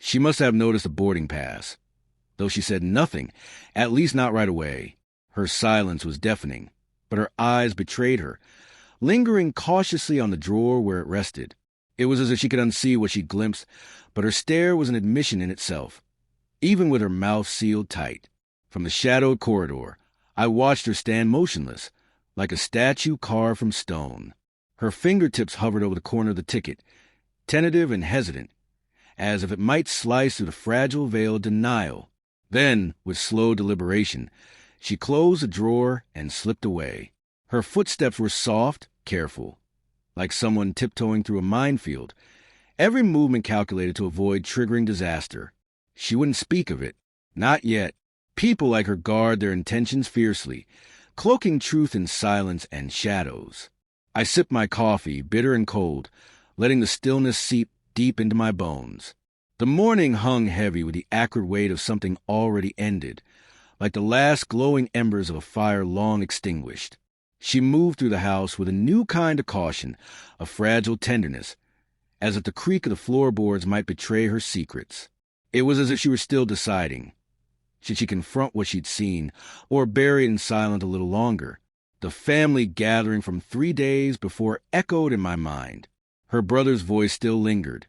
She must have noticed a boarding pass, though she said nothing, at least not right away. Her silence was deafening, but her eyes betrayed her, lingering cautiously on the drawer where it rested. It was as if she could unsee what she glimpsed, but her stare was an admission in itself, even with her mouth sealed tight. From the shadowed corridor, I watched her stand motionless, like a statue carved from stone. Her fingertips hovered over the corner of the ticket, tentative and hesitant, as if it might slice through the fragile veil of denial. Then, with slow deliberation, she closed the drawer and slipped away. Her footsteps were soft, careful, like someone tiptoeing through a minefield, every movement calculated to avoid triggering disaster. She wouldn't speak of it. Not yet. People like her guard their intentions fiercely, cloaking truth in silence and shadows. I sipped my coffee, bitter and cold, letting the stillness seep deep into my bones. The morning hung heavy with the acrid weight of something already ended, like the last glowing embers of a fire long extinguished. She moved through the house with a new kind of caution, a fragile tenderness, as if the creak of the floorboards might betray her secrets. It was as if she were still deciding. Should she confront what she'd seen, or bury it in silence a little longer? The family gathering from 3 days before echoed in my mind. Her brother's voice still lingered,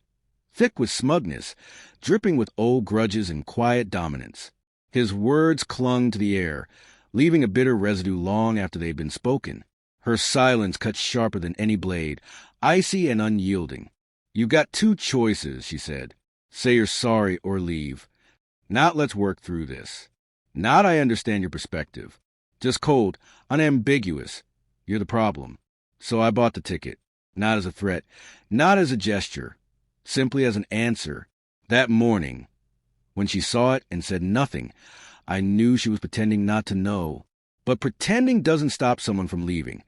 thick with smugness, dripping with old grudges and quiet dominance. His words clung to the air, leaving a bitter residue long after they'd been spoken. Her silence cut sharper than any blade, icy and unyielding. "You've got 2 choices," she said. "Say you're sorry or leave. Not let's work through this. Not I understand your perspective. Just cold, unambiguous. You're the problem." So I bought the ticket, not as a threat, not as a gesture, simply as an answer. That morning, when she saw it and said nothing, I knew she was pretending not to know. But pretending doesn't stop someone from leaving.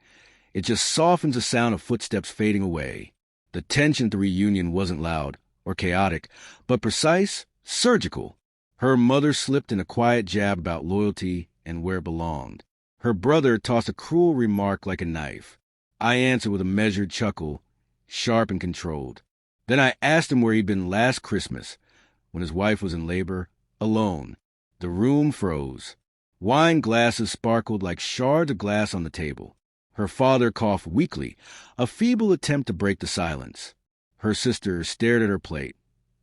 It just softens the sound of footsteps fading away. The tension at the reunion wasn't loud or chaotic, but precise, surgical. Her mother slipped in a quiet jab about loyalty and where it belonged. Her brother tossed a cruel remark like a knife. I answered with a measured chuckle, sharp and controlled. Then I asked him where he'd been last Christmas, when his wife was in labor, alone. The room froze. Wine glasses sparkled like shards of glass on the table. Her father coughed weakly, a feeble attempt to break the silence. Her sister stared at her plate,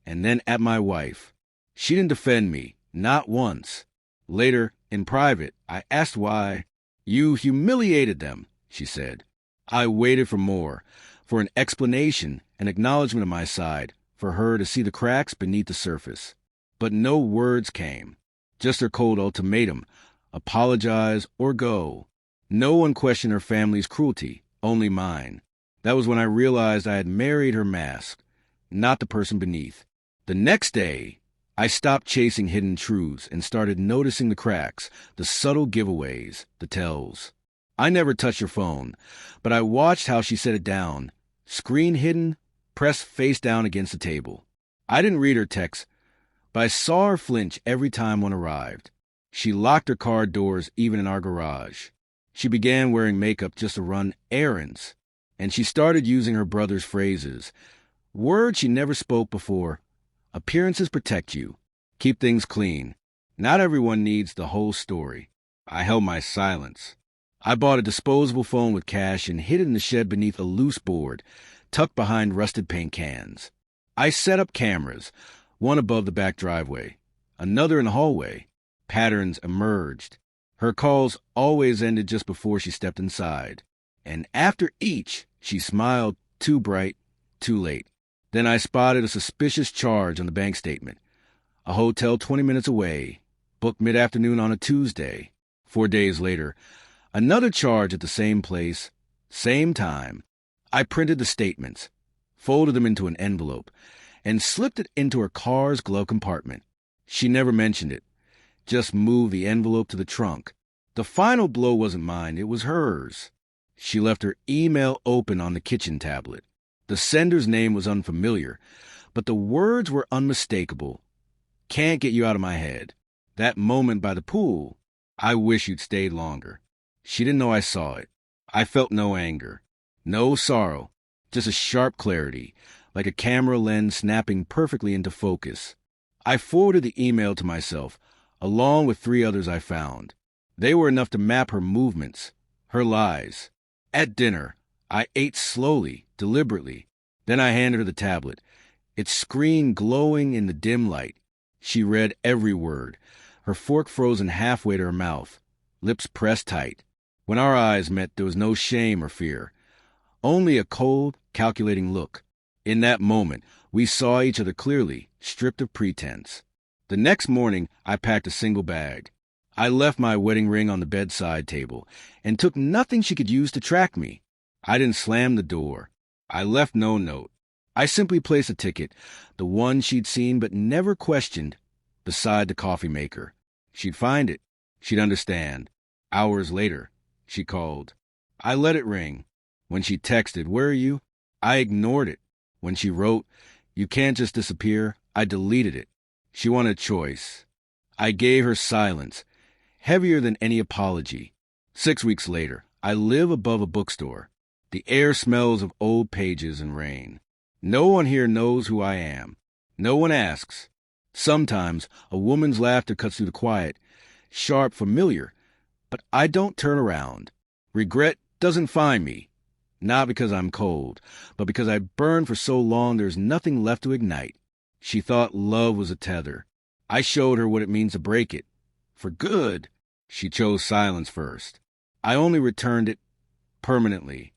and then at my wife. She didn't defend me, not once. Later, in private, I asked why. "You humiliated them," she said. I waited for more, for an explanation, an acknowledgement of my side, for her to see the cracks beneath the surface. But no words came, just her cold ultimatum, apologize or go. No one questioned her family's cruelty, only mine. That was when I realized I had married her mask, not the person beneath. The next day, I stopped chasing hidden truths and started noticing the cracks, the subtle giveaways, the tells. I never touched her phone, but I watched how she set it down, screen hidden, pressed face down against the table. I didn't read her texts, but I saw her flinch every time one arrived. She locked her car doors even in our garage. She began wearing makeup just to run errands, and she started using her brother's phrases, words she never spoke before. Appearances protect you. Keep things clean. Not everyone needs the whole story. I held my silence. I bought a disposable phone with cash and hid it in the shed beneath a loose board, tucked behind rusted paint cans. I set up cameras, one above the back driveway, another in the hallway. Patterns emerged. Her calls always ended just before she stepped inside. And after each, she smiled, too bright, too late. Then I spotted a suspicious charge on the bank statement. A hotel 20 minutes away, booked mid-afternoon on a Tuesday. 4 days later, another charge at the same place, same time. I printed the statements, folded them into an envelope, and slipped it into her car's glove compartment. She never mentioned it, just moved the envelope to the trunk. The final blow wasn't mine, it was hers. She left her email open on the kitchen tablet. The sender's name was unfamiliar, but the words were unmistakable. "Can't get you out of my head. That moment by the pool. I wish you'd stayed longer." She didn't know I saw it. I felt no anger, no sorrow, just a sharp clarity, like a camera lens snapping perfectly into focus. I forwarded the email to myself, along with 3 others I found. They were enough to map her movements, her lies. At dinner, I ate slowly, deliberately. Then I handed her the tablet, its screen glowing in the dim light. She read every word, her fork frozen halfway to her mouth, lips pressed tight. When our eyes met, there was no shame or fear, only a cold, calculating look. In that moment, we saw each other clearly, stripped of pretense. The next morning, I packed a single bag. I left my wedding ring on the bedside table and took nothing she could use to track me. I didn't slam the door. I left no note. I simply placed a ticket, the one she'd seen but never questioned, beside the coffee maker. She'd find it. She'd understand. Hours later, she called. I let it ring. When she texted, "Where are you?" I ignored it. When she wrote, "You can't just disappear," I deleted it. She wanted choice. I gave her silence, heavier than any apology. 6 weeks later, I live above a bookstore. The air smells of old pages and rain. No one here knows who I am. No one asks. Sometimes a woman's laughter cuts through the quiet, sharp, familiar, but I don't turn around. Regret doesn't find me. Not because I'm cold, but because I burned for so long there's nothing left to ignite. She thought love was a tether. I showed her what it means to break it. For good. She chose silence first. I only returned it permanently.